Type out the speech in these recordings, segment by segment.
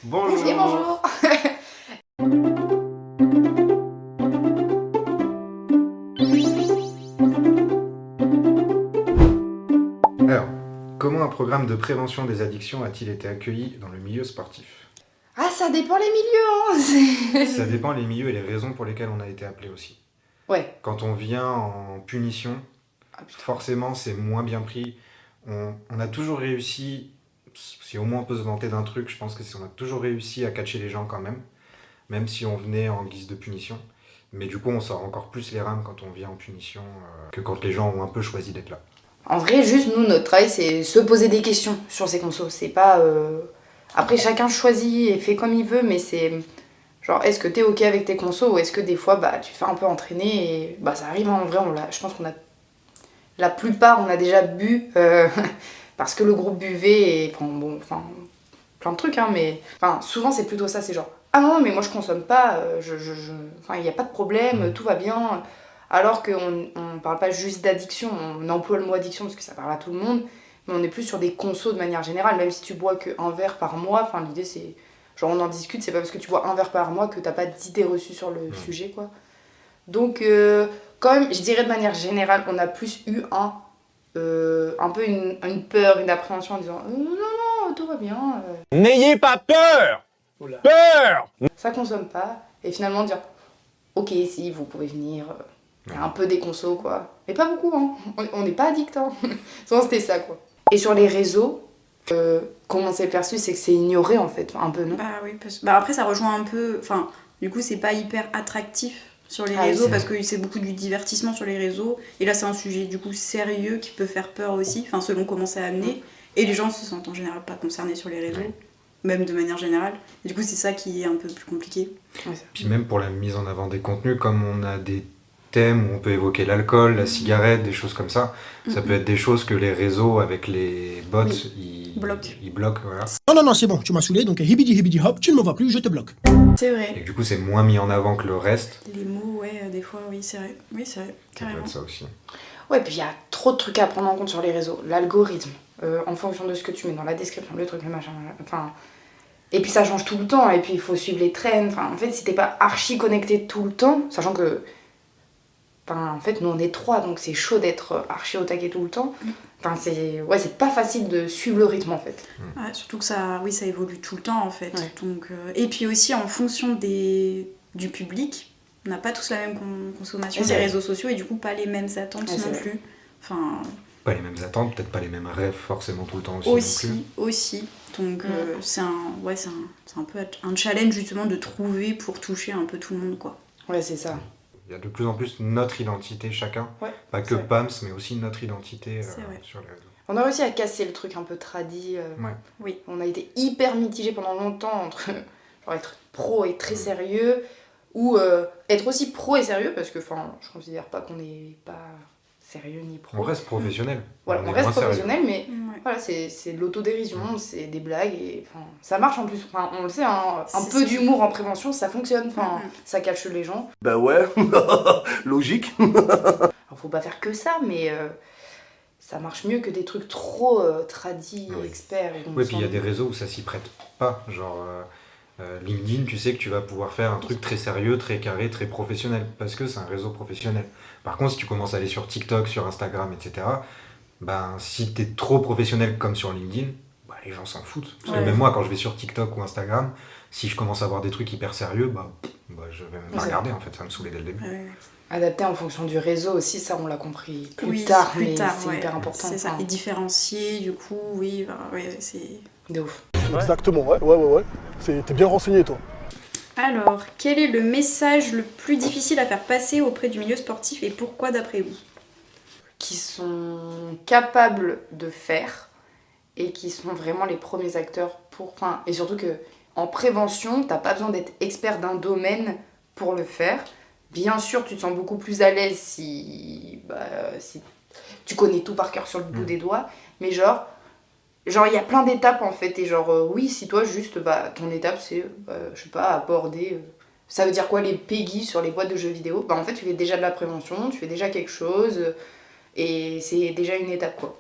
Bonjour. Et bonjour. Alors, comment un programme de prévention des addictions a-t-il été accueilli dans le milieu sportif? Ah, ça dépend les milieux, hein. Ça dépend les milieux et les raisons pour lesquelles on a été appelé aussi. Ouais. Quand on vient en punition, Ah, putain. forcément c'est moins bien pris. On a toujours réussi, si au moins on peut se vanter d'un truc, je pense que on a toujours réussi à catcher les gens quand même si on venait en guise de punition. Mais du coup on sort encore plus les rames quand on vient en punition que quand les gens ont un peu choisi d'être là. En vrai, juste nous, notre travail, c'est se poser des questions sur ces consos. C'est pas. Après, chacun choisit et fait comme il veut, mais c'est. Genre, est-ce que t'es ok avec tes consos ou est-ce que des fois, bah, tu te fais un peu entraîner et. Bah, ça arrive, hein, en vrai, je pense qu'on a. La plupart, on a déjà bu parce que le groupe buvait et. Enfin, plein de trucs, hein, mais. Enfin, souvent, c'est plutôt ça, c'est genre. Ah non, mais moi je consomme pas, Enfin, il n'y a pas de problème, tout va bien. Alors qu'on on parle pas juste d'addiction, on emploie le mot addiction parce que ça parle à tout le monde, mais on est plus sur des consos de manière générale, même si tu bois qu'un verre par mois, enfin l'idée c'est. Genre on en discute, c'est pas parce que tu bois un verre par mois que t'as pas d'idée reçue sur le sujet, quoi. Donc, quand même, je dirais de manière générale, on a plus eu un peu une peur, une appréhension en disant non, tout va bien. N'ayez pas peur. Oula. Peur. Ça consomme pas. Et finalement dire ok, si, vous pouvez venir. Il y a un peu des consos, quoi. Mais pas beaucoup, hein. On n'est pas addict, hein. Souvent, c'était ça, quoi. Et sur les réseaux, comment c'est perçu, c'est que c'est ignoré, en fait, un peu, non? Bah oui, bah après ça rejoint un peu, enfin du coup c'est pas hyper attractif sur les Ah oui, réseaux c'est parce que c'est beaucoup du divertissement sur les réseaux et là c'est un sujet du coup sérieux qui peut faire peur aussi, enfin selon comment c'est amené et les gens se sentent en général pas concernés sur les réseaux, même de manière générale. Et du coup c'est ça qui est un peu plus compliqué. Puis même pour la mise en avant des contenus, comme on a des thèmes où on peut évoquer l'alcool, la cigarette, des choses comme ça, ça peut être des choses que les réseaux avec les bots, ils bloquent, voilà. Non, c'est bon, tu m'as saoulé, donc hibidi hop, tu ne me vois plus, je te bloque. C'est Et vrai. que du coup c'est moins mis en avant que le reste, Les mots, ouais, des fois, oui c'est vrai, ça peut carrément. être ça aussi. Ouais, puis il y a trop de trucs à prendre en compte sur les réseaux. L'algorithme, en fonction de ce que tu mets dans la description, le truc, le machin, enfin... Et puis ça change tout le temps, et puis il faut suivre les trends. Enfin, en fait, si t'es pas archi connecté tout le temps, sachant que... Enfin, en fait, nous on est trois, donc c'est chaud d'être archi au taquet tout le temps. Enfin, c'est pas facile de suivre le rythme, en fait. Ouais, surtout que ça évolue tout le temps en fait. Ouais. Donc, et puis aussi en fonction du public, on n'a pas tous la même consommation Ouais, des c'est réseaux sociaux et du coup pas les mêmes attentes Ouais, non c'est plus. Enfin, Pas les mêmes attentes, peut-être pas les mêmes rêves forcément tout le temps aussi non plus. aussi. Donc c'est un peu un challenge justement de trouver pour toucher un peu tout le monde quoi. Ouais, c'est ça. Il y a de plus en plus notre identité chacun, Ouais, pas que c'est vrai. Pams, mais aussi notre identité C'est vrai. sur les réseaux. On a réussi à casser le truc un peu tradi. Ouais. Oui. On a été hyper mitigés pendant longtemps entre genre être pro et très sérieux, ou être aussi pro et sérieux, parce que je considère pas qu'on n'est pas sérieux ni pro. On reste professionnel. Voilà, on est reste moins sérieux. professionnel, mais Ouais. voilà, c'est de l'autodérision, c'est des blagues, et ça marche en plus. Enfin, on le sait, hein, un C'est peu ça. d'humour en prévention, ça fonctionne, ça cache les gens. Bah ouais, logique. Alors, faut pas faire que ça, mais ça marche mieux que des trucs trop tradis, Oui. experts. Et Oui, puis il y a des réseaux où ça s'y prête pas. Genre LinkedIn, tu sais que tu vas pouvoir faire un truc très sérieux, très carré, très professionnel, parce que c'est un réseau professionnel. Par contre, si tu commences à aller sur TikTok, sur Instagram, etc., ben, si t'es trop professionnel comme sur LinkedIn, bah, les gens s'en foutent. Parce que Ouais. même moi, quand je vais sur TikTok ou Instagram, si je commence à voir des trucs hyper sérieux, je vais même pas Ouais. regarder, en fait, ça va me saouler dès le début. Ouais. Adapté en fonction du réseau aussi, ça on l'a compris plus Oui, tard, plus mais tard, c'est ouais. hyper important. C'est ça. enfin, Et différencier du coup, oui, bah, ouais, c'est. de ouf. Exactement, ouais. T'es bien renseigné, toi. Alors, quel est le message le plus difficile à faire passer auprès du milieu sportif et pourquoi d'après vous? Qui sont capables de faire et qui sont vraiment les premiers acteurs pour. Enfin, et surtout que en prévention, t'as pas besoin d'être expert d'un domaine pour le faire. Bien sûr, tu te sens beaucoup plus à l'aise si tu connais tout par cœur sur le bout des doigts, mais genre il y a plein d'étapes en fait, et oui, si toi juste, ton étape c'est, je sais pas, aborder, ça veut dire quoi les PEGI sur les boîtes de jeux vidéo, en fait tu fais déjà de la prévention, tu fais déjà quelque chose, et c'est déjà une étape quoi.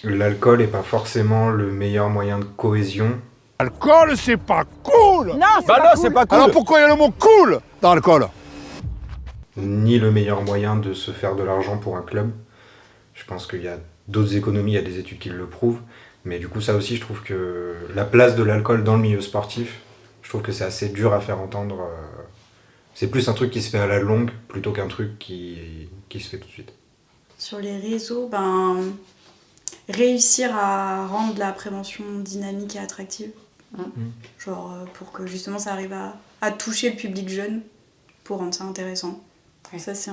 L'alcool est pas forcément le meilleur moyen de cohésion L'alcool, c'est pas cool. Non, Bah non, c'est pas cool. Alors pourquoi il y a le mot cool dans l'alcool? Ni le meilleur moyen de se faire de l'argent pour un club. Je pense qu'il y a d'autres économies, il y a des études qui le prouvent. Mais du coup, ça aussi, je trouve que la place de l'alcool dans le milieu sportif, je trouve que c'est assez dur à faire entendre. C'est plus un truc qui se fait à la longue plutôt qu'un truc qui se fait tout de suite. Sur les réseaux, réussir à rendre la prévention dynamique et attractive. Genre pour que justement ça arrive à toucher le public jeune pour rendre ça intéressant. Ouais. Ça, ça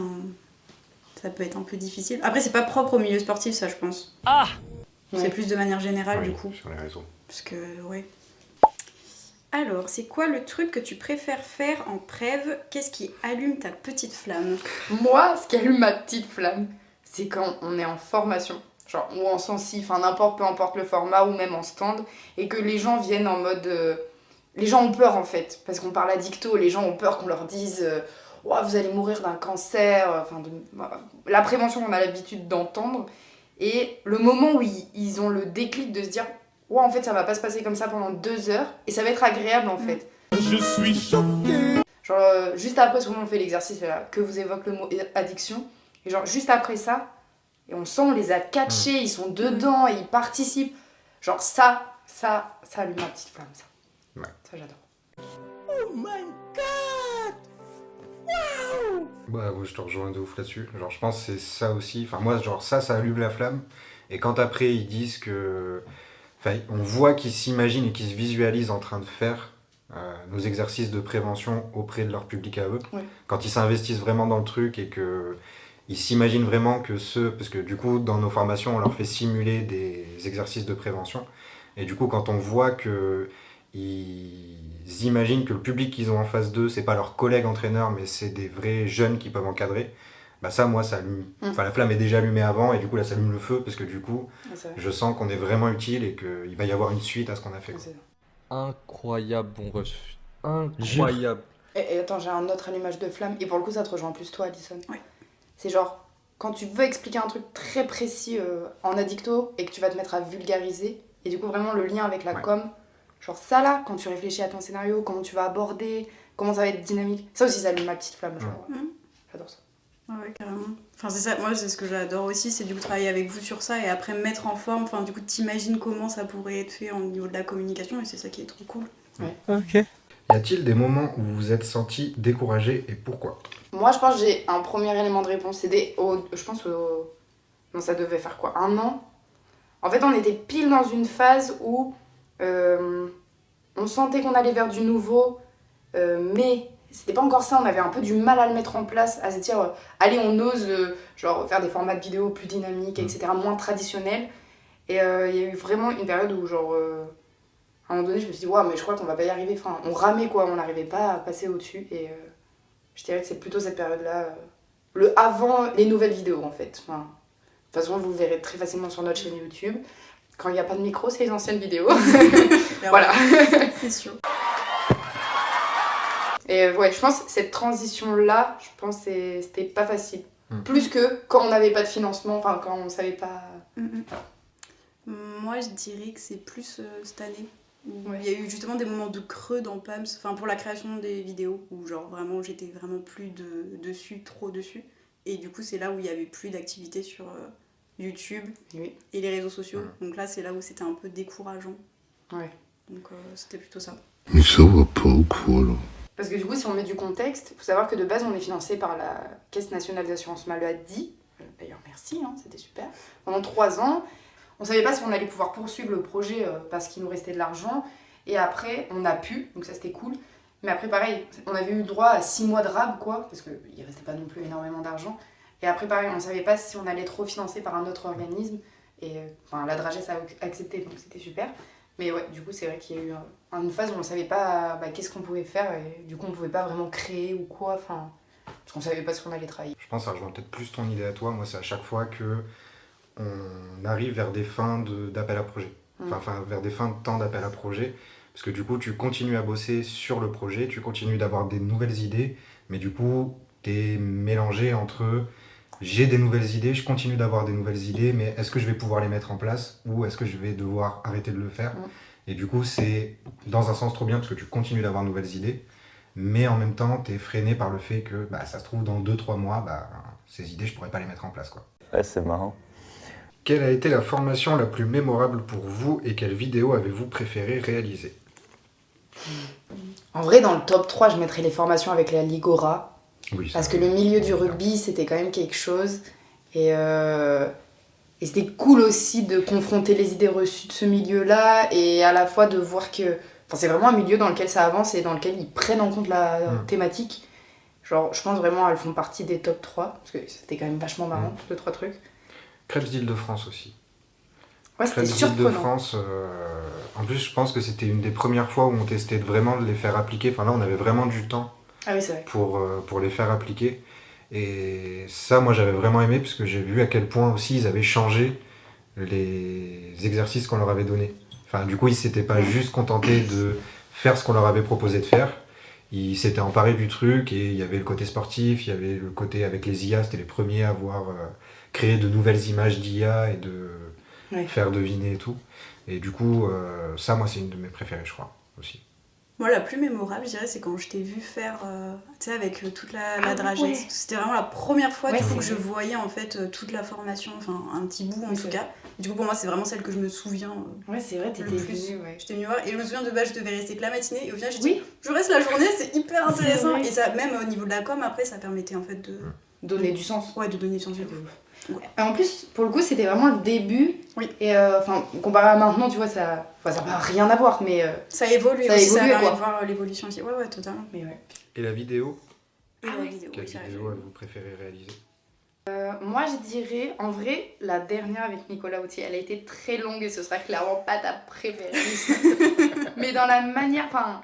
peut être un peu difficile. Après, c'est pas propre au milieu sportif, ça, je pense. C'est Ouais. plus de manière générale, Oui, du coup. sur les réseaux. Parce que, ouais. Alors, c'est quoi le truc que tu préfères faire en prév? Qu'est-ce qui allume ta petite flamme? Moi, ce qui allume ma petite flamme, c'est quand on est en formation, genre, ou en sensi, enfin peu importe le format, ou même en stand, et que les gens viennent en mode... les gens ont peur en fait, parce qu'on parle à dicto, les gens ont peur qu'on leur dise Ouah, vous allez mourir d'un cancer, la prévention qu'on a l'habitude d'entendre, et le moment où ils ont le déclic de se dire ouais, en fait ça va pas se passer comme ça pendant 2 heures, et ça va être agréable en fait. Je suis choqué. Genre, juste après, souvent on fait l'exercice là, que vous évoque le mot addiction, et genre juste après ça, et on sent on les a catchés, ils sont dedans, et ils participent. Genre ça allume ma petite flamme, ça. Ouais. Ça j'adore. Oh my god! Ouais, je te rejoins de ouf là-dessus. Genre, je pense que c'est ça aussi. Enfin, moi, genre, ça allume la flamme. Et quand après, ils disent que... Enfin, on voit qu'ils s'imaginent et qu'ils se visualisent en train de faire nos exercices de prévention auprès de leur public à eux. Ouais. Quand ils s'investissent vraiment dans le truc et que ils s'imaginent vraiment que parce que du coup, dans nos formations, on leur fait simuler des exercices de prévention. Et du coup, quand on voit que ils imaginent que le public qu'ils ont en face d'eux, c'est pas leurs collègues entraîneurs, mais c'est des vrais jeunes qui peuvent encadrer, bah ça, moi, ça allume. Enfin, la flamme est déjà allumée avant, et du coup, là, ça allume le feu, parce que du coup, Ouais, c'est vrai. je sens qu'on est vraiment utile et qu'il va y avoir une suite à ce qu'on a fait. Ouais, Quoi. c'est vrai. Incroyable bon ref. Incroyable. Et attends, j'ai un autre allumage de flamme, et pour le coup, ça te rejoint plus toi, Alison. Ouais. C'est genre, quand tu veux expliquer un truc très précis en addicto, et que tu vas te mettre à vulgariser, et du coup, vraiment le lien avec la Ouais. com, genre ça là, quand tu réfléchis à ton scénario, comment tu vas aborder, comment ça va être dynamique, ça aussi, ça allume ma petite flamme, genre. J'adore ça. Ouais, carrément. Enfin, c'est ça, moi, c'est ce que j'adore aussi, c'est du coup travailler avec vous sur ça et après mettre en forme, enfin, du coup, t'imagines comment ça pourrait être fait au niveau de la communication et c'est ça qui est trop cool. Ok. Y a-t-il des moments où vous vous êtes senti découragé et pourquoi? Moi, je pense que j'ai un premier élément de réponse. C'est non, ça devait faire quoi, 1 an? En fait, on était pile dans une phase où on sentait qu'on allait vers du nouveau, mais c'était pas encore ça. On avait un peu du mal à le mettre en place, à se dire allez, on ose genre faire des formats de vidéos plus dynamiques, etc., moins traditionnels. Et il y a eu vraiment une période où, genre, à un moment donné, je me suis dit, ouais, mais je crois qu'on va pas y arriver. Enfin, on ramait quoi, on n'arrivait pas à passer au-dessus. Et je dirais que c'est plutôt cette période-là, le avant les nouvelles vidéos en fait. Enfin, de toute façon, vous le verrez très facilement sur notre chaîne YouTube. Quand il n'y a pas de micro, c'est les anciennes vidéos. Voilà. C'est sûr. Et ouais, je pense que cette transition-là, je pense que c'était pas facile. Plus que quand on n'avait pas de financement, enfin quand on savait pas... Moi, je dirais que c'est plus cette année. Où Ouais. il y a eu justement des moments de creux dans PAMS, enfin pour la création des vidéos, où genre vraiment j'étais vraiment plus trop dessus. Et du coup, c'est là où il y avait plus d'activité sur YouTube Oui. et les réseaux sociaux. Donc là, c'est là où c'était un peu décourageant. Ouais. Donc c'était plutôt ça. Mais ça va pas ou quoi là? Parce que du coup, si on met du contexte, il faut savoir que de base, on est financé par la Caisse nationale d'assurance maladie. D'ailleurs, merci, hein, c'était super. Pendant 3 ans, on savait pas si on allait pouvoir poursuivre le projet parce qu'il nous restait de l'argent. Et après, on a pu, donc ça c'était cool. Mais après, pareil, on avait eu droit à 6 mois de rab, quoi, parce qu'il restait pas non plus énormément d'argent. Et après, pareil, on savait pas si on allait être refinancé par un autre organisme. Et enfin, la Dragesse a accepté, donc c'était super. Mais ouais, du coup, c'est vrai qu'il y a eu une phase où on ne savait pas qu'est-ce qu'on pouvait faire, et du coup, on ne pouvait pas vraiment créer ou quoi, enfin, parce qu'on ne savait pas ce qu'on allait travailler. Je pense que ça rejoint peut-être plus ton idée à toi. Moi, c'est à chaque fois que on arrive vers des fins d'appel à projet. Enfin, vers des fins de temps d'appel à projet. Parce que du coup, tu continues à bosser sur le projet, tu continues d'avoir des nouvelles idées, mais du coup, t'es mélangé entre j'ai des nouvelles idées, je continue d'avoir des nouvelles idées, mais est-ce que je vais pouvoir les mettre en place ou est-ce que je vais devoir arrêter de le faire? Et du coup, c'est dans un sens trop bien parce que tu continues d'avoir de nouvelles idées, mais en même temps, t'es freiné par le fait que bah, ça se trouve dans 2-3 mois, bah, ces idées, je pourrais pas les mettre en place, quoi. Ouais, c'est marrant. Quelle a été la formation la plus mémorable pour vous et quelle vidéo avez-vous préféré réaliser? En vrai, dans le top 3, je mettrais les formations avec la Ligora. Oui, Parce que le milieu du rugby, c'était quand même quelque chose. Et c'était cool aussi de confronter les idées reçues de ce milieu-là et à la fois de voir que... Enfin, c'est vraiment un milieu dans lequel ça avance et dans lequel ils prennent en compte la thématique. Genre, je pense vraiment elles font partie des top 3, parce que c'était quand même vachement marrant, 2-3 trucs. Crêpes d'Île-de-France aussi. Ouais, c'était Crêpes surprenant. d'Île-de-France, en plus, je pense que c'était une des premières fois où on testait vraiment de les faire appliquer. Enfin là, on avait vraiment du temps Ah oui, c'est vrai. pour les faire appliquer. Et ça, moi, j'avais vraiment aimé parce que j'ai vu à quel point aussi ils avaient changé les exercices qu'on leur avait donnés. Enfin, du coup, ils s'étaient pas juste contentés de faire ce qu'on leur avait proposé de faire. Ils s'étaient emparés du truc et il y avait le côté sportif, il y avait le côté avec les IA, c'était les premiers à avoir créé de nouvelles images d'IA et de faire deviner et tout. Et du coup, ça, moi, c'est une de mes préférées, je crois, aussi. Moi, la plus mémorable, je dirais, c'est quand je t'ai vu faire, tu sais, avec toute la dragée. ouais. C'était vraiment la première fois Ouais, du coup, c'est que je vrai. voyais en fait toute la formation, enfin un petit bout en Oui, tout c'est cas. Et du coup, pour moi, c'est vraiment celle que je me souviens Ouais, c'est vrai, le t'étais plus. venue, ouais. J'étais venue voir et je me souviens de base, je devais rester que la matinée et au final, j'ai dit, Oui, je reste la journée, c'est hyper C'est intéressant. vrai. Et ça, même au niveau de la com, après, ça permettait en fait de, donner du sens. ouais, de donner du sens. Et en plus, pour le coup, c'était vraiment le début. Oui. Et enfin, comparé à maintenant, tu vois, ça n'a rien à voir, mais... Ça évolue Ça a aussi, évolué, ça permet quoi. de voir l'évolution aussi. Ouais, ouais, totalement. mais ouais. Et la vidéo, Et la vidéo, quelle oui, ça, vidéo avez-vous préféré réaliser? Moi, je dirais, en vrai, la dernière avec Nicolas Autier, elle a été très longue et ce sera clairement pas ta préférée. Mais dans la manière, enfin,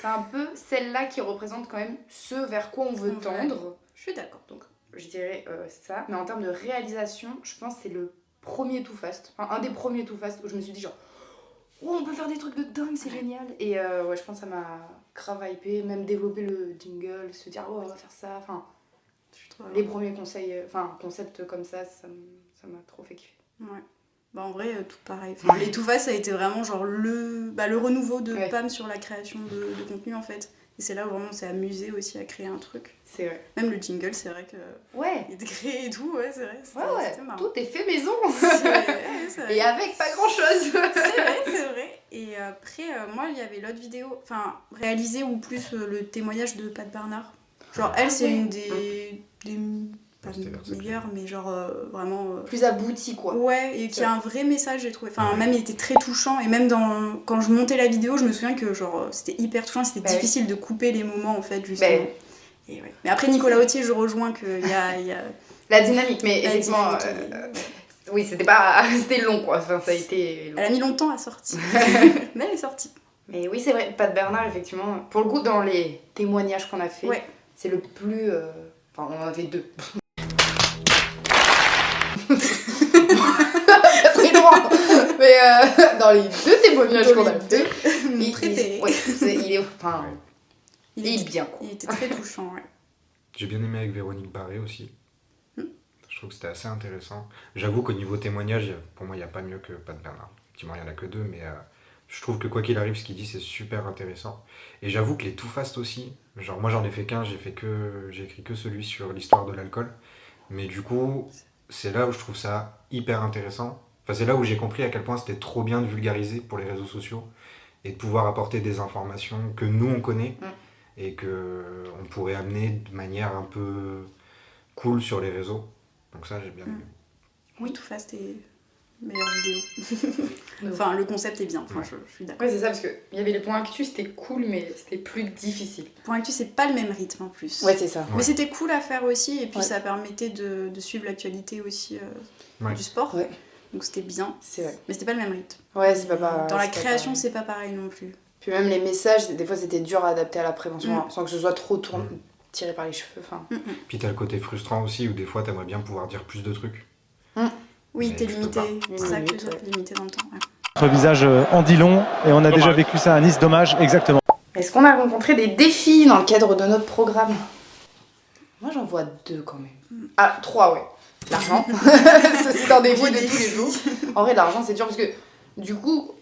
c'est un peu celle-là qui représente quand même ce vers quoi on veut Ouais. tendre. Je suis d'accord. Donc, je dirais ça. Mais en termes de réalisation, je pense que c'est le premier Too Fast. Enfin, un des premiers Too Fast où je me suis dit genre, oh, on peut faire des trucs de dingue, c'est génial. Et ouais, je pense que ça m'a grave hypé, même développer le jingle, se dire, oh, on va faire ça. Enfin, les premiers conseils, enfin, concepts comme ça m'a trop fait kiffer. Ouais. Bah en vrai, tout pareil. Enfin, les Too Fast, ça a été vraiment genre le renouveau de Pam sur la création de contenu en fait. Et c'est là où vraiment on s'est amusé aussi à créer un truc. C'est vrai. Même le jingle, c'est vrai que. Ouais. Il était créé et tout, ouais, c'est vrai. C'était marrant. Tout est fait maison. C'est vrai, c'est vrai. Et avec pas grand chose. C'est vrai. Et après, moi, il y avait l'autre vidéo, enfin, réalisée ou plus le témoignage de Pat Bernard. Genre, elle, c'est une des pas meilleures, mais genre vraiment. Plus abouti, quoi. Ouais, et qui a un vrai message, j'ai trouvé. Enfin, même il était très touchant. Et même quand je montais la vidéo, je me souviens que genre c'était hyper touchant. C'était difficile de couper les moments, en fait, justement. Et ouais. Mais après, Nicolas Autier, je rejoins qu'il y a... La dynamique, mais la effectivement... dynamique, oui, c'était long, quoi. Enfin, ça a été long. Elle a mis longtemps à sortir. Mais elle est sortie. Mais oui, c'est vrai, Pat Bernard, effectivement. Pour le coup, dans les témoignages qu'on a fait, c'est le plus... Enfin, on en avait 2. Très loin. Mais dans les 2 témoignages qu'on a fait, il est bien, quoi. Il était très touchant, ouais. J'ai bien aimé avec Véronique Barré aussi. Je trouve que c'était assez intéressant. J'avoue qu'au niveau témoignage, pour moi, il n'y a pas mieux que Pat Bernard. Effectivement, il n'y en a que 2, mais je trouve que quoi qu'il arrive, ce qu'il dit, c'est super intéressant. Et j'avoue que les Too Fast aussi, genre moi j'en ai fait qu'un, j'ai écrit que celui sur l'histoire de l'alcool. Mais du coup, c'est là où je trouve ça hyper intéressant. Enfin, c'est là où j'ai compris à quel point c'était trop bien de vulgariser pour les réseaux sociaux et de pouvoir apporter des informations que nous on connaît et qu'on pourrait amener de manière un peu cool sur les réseaux. Donc ça, j'ai bien aimé. Oui, Too Fast est meilleure vidéo. Enfin, le concept est bien, enfin, je suis d'accord. Ouais, c'est ça, parce qu'il y avait les points actus, c'était cool, mais c'était plus difficile. Point actu, c'est pas le même rythme en plus. Ouais, c'est ça. Mais c'était cool à faire aussi, et puis ça permettait de suivre l'actualité aussi du sport. Ouais. Donc c'était bien. C'est vrai. Mais c'était pas le même rythme. Ouais, c'est pas Dans la c'est pas création, pareil. c'est pas pareil non plus. Puis même les messages, des fois c'était dur à adapter à la prévention, sans que ce soit trop tiré par les cheveux. Enfin. Puis t'as le côté frustrant aussi où des fois t'aimerais bien pouvoir dire plus de trucs. Oui, Mais t'es tu peux limité. pas. C'est ça que je veux dire, t'es limité dans le temps. Ouais. Notre visage en dit long et on a déjà vécu ça à Nice, dommage, exactement. Est-ce qu'on a rencontré des défis dans le cadre de notre programme? Moi j'en vois 2 quand même. Ah, 3, ouais. L'argent, ça c'est un défi de tous les jours. En vrai, l'argent c'est dur parce que du coup,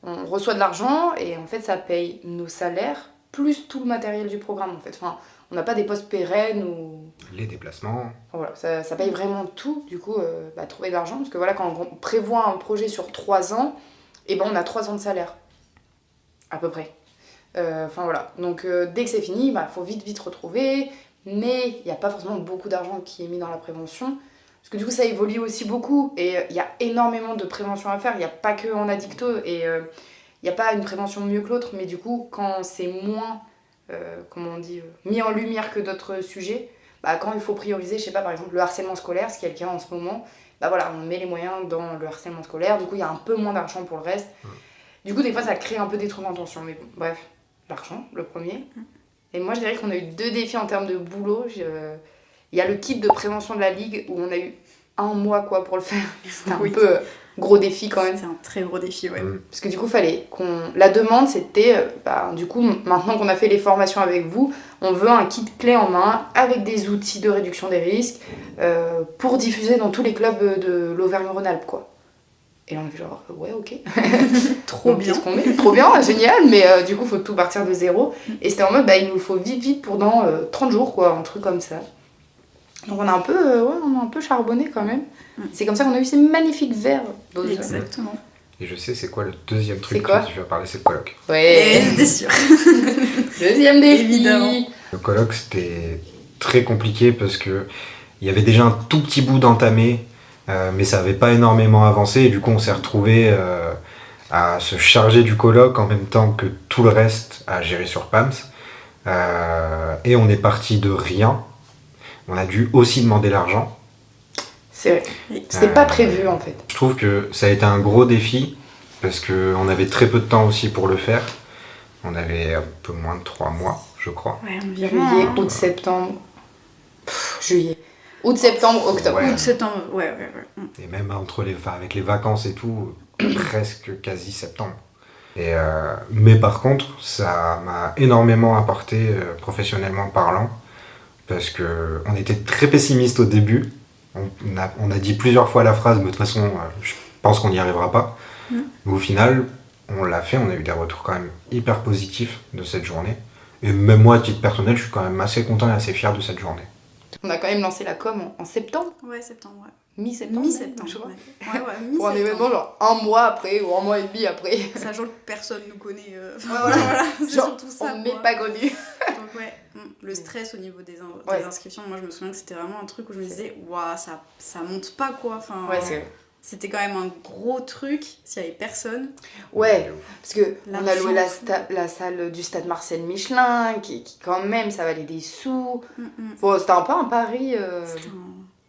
on reçoit de l'argent et en fait ça paye nos salaires plus tout le matériel du programme en fait. Enfin, on n'a pas des postes pérennes ou... Les déplacements. Voilà, ça paye vraiment tout, du coup, trouver de l'argent. Parce que voilà, quand on prévoit un projet sur 3 ans, et ben on a 3 ans de salaire, à peu près. Enfin voilà, donc dès que c'est fini, faut vite retrouver, mais il n'y a pas forcément beaucoup d'argent qui est mis dans la prévention. Parce que du coup, ça évolue aussi beaucoup, et il y a énormément de prévention à faire, il n'y a pas que en addicto, et il n'y a pas une prévention mieux que l'autre, mais du coup, quand c'est moins, comment on dit, mis en lumière que d'autres sujets, quand il faut prioriser, je sais pas, par exemple, le harcèlement scolaire, ce qui est le cas en ce moment, voilà, on met les moyens dans le harcèlement scolaire, du coup, il y a un peu moins d'argent pour le reste. Du coup, des fois, ça crée un peu des trucs en tension, mais bon, bref, l'argent, le premier. Et moi, je dirais qu'on a eu 2 défis en termes de boulot. Il y a le kit de prévention de la Ligue, où on a eu 1 mois, quoi, pour le faire. C'était un peu gros défi, quand même. C'est un très gros défi, ouais. Parce que du coup, fallait qu'on... La demande, c'était, du coup, maintenant qu'on a fait les formations avec vous, on veut un kit clé en main avec des outils de réduction des risques pour diffuser dans tous les clubs de l'Auvergne-Rhône-Alpes, quoi. Et là, on est genre, ouais, ok. Trop bien. Qu'est-ce qu'on met ? Trop bien, génial, mais du coup, il faut tout partir de zéro. Et c'était en mode, il nous faut vite pour dans 30 jours, quoi, un truc comme ça. Donc on a un peu charbonné quand même. C'est comme ça qu'on a eu ces magnifiques verres. Exactement. Et je sais c'est quoi le deuxième truc C'est quoi dont tu vas parler, c'est le colloque. Ouais, c'était sûr. Deuxième défi. Évidemment. Le colloque, c'était très compliqué parce que il y avait déjà un tout petit bout d'entamé, mais ça n'avait pas énormément avancé. Et du coup, on s'est retrouvé à se charger du colloque en même temps que tout le reste à gérer sur PAMS. Et on est parti de rien. On a dû aussi demander l'argent. C'est vrai. C'était pas prévu en fait. Je trouve que ça a été un gros défi parce qu'on avait très peu de temps aussi pour le faire. On avait un peu moins de 3 mois, je crois. Ouais, environ. Juillet, août, septembre. Juillet. Août, septembre, octobre. Ouais. Août, septembre, ouais. Et même avec les vacances et tout, presque quasi septembre. Mais par contre, ça m'a énormément apporté professionnellement parlant. Parce qu'on était très pessimiste au début. On a dit plusieurs fois la phrase, mais de toute façon, je pense qu'on n'y arrivera pas. Mais au final, on l'a fait, on a eu des retours quand même hyper positifs de cette journée. Et même moi, à titre personnel, je suis quand même assez content et assez fier de cette journée. On a quand même lancé la com en septembre. Ouais, septembre, ouais. Mi-septembre. Mi-septembre, je crois. ouais, mi-septembre. Pour un événement genre 1 mois après ou 1 mois et demi après. Sachant que personne nous connaît. Voilà. C'est Genre, surtout ça. on n'est pas connus. Donc ouais, le stress au niveau des inscriptions, moi je me souviens que c'était vraiment un truc où je me disais, waouh, ça monte pas quoi. Enfin, c'était quand même un gros truc s'il y avait personne. Ouais, parce que on a loué la salle du stade Marcel Michelin, qui quand même, ça valait des sous. Bon, c'était un peu un pari.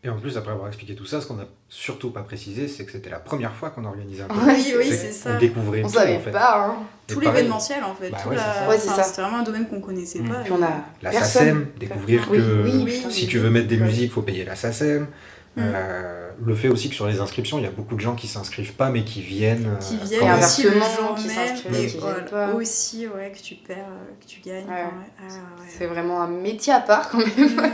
Et en plus, après avoir expliqué tout ça, ce qu'on n'a surtout pas précisé, c'est que c'était la première fois qu'on organisait un colloque. Oui, c'est ça. On découvrait on tout, savait en fait. pas, hein. Tout l'événementiel en fait. c'est ça. C'était vraiment un domaine qu'on connaissait pas. Puis on a la SACEM, découvrir que si tu veux mettre des musiques, il faut payer la SACEM. Le fait aussi que sur les inscriptions, il y a beaucoup de gens qui s'inscrivent pas mais qui viennent. Qui viennent aussi le jour qui même, s'inscrivent, et qui viennent pas. aussi que tu perds, que tu gagnes. C'est vraiment un métier à part quand même.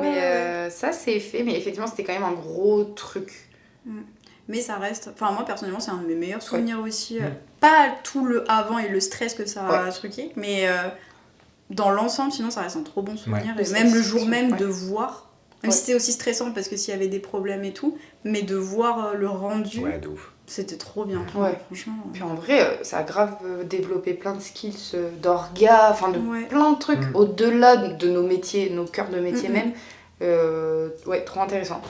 Mais ça c'est fait, mais effectivement c'était quand même un gros truc. Mais ça reste, enfin moi personnellement c'est un de mes meilleurs souvenirs aussi. Pas tout le avant et le stress que ça a truqué, mais dans l'ensemble sinon ça reste un trop bon souvenir. Et même le jour même de voir. Même si c'était aussi stressant parce que s'il y avait des problèmes et tout, mais de voir le rendu, de ouf. C'était trop bien. Franchement. Puis en vrai, ça a grave développé plein de skills d'orga, enfin de plein de trucs au-delà de nos métiers, nos cœurs de métier même. Trop intéressant.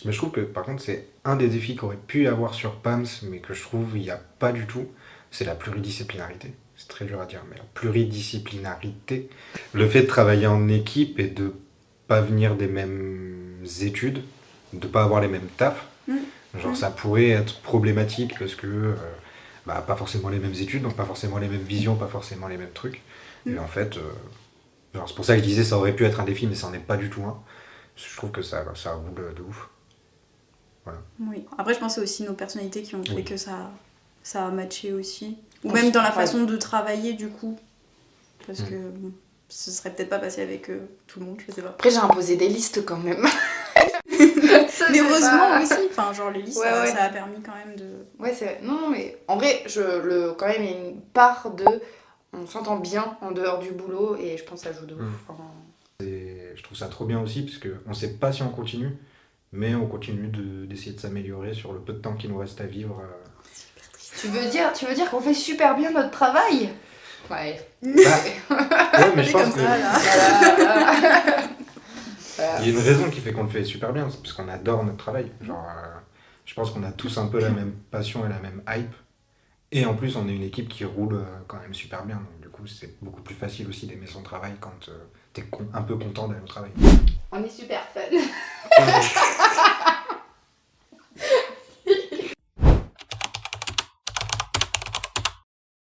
Mais je trouve que par contre, c'est un des défis qu'aurait pu y avoir sur PAMS, mais que je trouve il n'y a pas du tout, c'est la pluridisciplinarité. C'est très dur à dire, mais la pluridisciplinarité, le fait de travailler en équipe et de pas venir des mêmes études, de pas avoir les mêmes tafs. Genre ça pourrait être problématique parce que pas forcément les mêmes études, donc pas forcément les mêmes visions, pas forcément les mêmes trucs. Et en fait, c'est pour ça que je disais ça aurait pu être un défi, mais ça n'en est pas du tout un. Je trouve que ça roule de ouf. Voilà. Oui. Après je pense que c'est aussi nos personnalités qui ont fait que ça a matché aussi. Ou même dans la façon de travailler du coup. Parce que ce serait peut-être pas passé avec tout le monde, je sais pas. Après j'ai imposé des listes quand même. Ça, Mais c'est heureusement pas- aussi, enfin genre les listes, Ouais, ouais. ça a permis quand même de... Ouais, c'est vrai. Non, mais en vrai, quand même, il y a une part de. On s'entend bien en dehors du boulot et je pense que ça joue de ouf. Enfin, Je trouve ça trop bien aussi, parce qu'on sait pas si on continue, mais on continue d'essayer de s'améliorer sur le peu de temps qu'il nous reste à vivre. tu veux dire qu'on fait super bien notre travail? Ouais. Ouais, mais je pense comme que ça, là. Voilà. il y a une raison qui fait qu'on le fait super bien, c'est parce qu'on adore notre travail. Genre, je pense qu'on a tous un peu la même passion et la même hype. Et en plus, on est une équipe qui roule quand même super bien. Donc, du coup, c'est beaucoup plus facile aussi d'aimer son travail quand t'es un peu content d'aller au travail. On est super fun.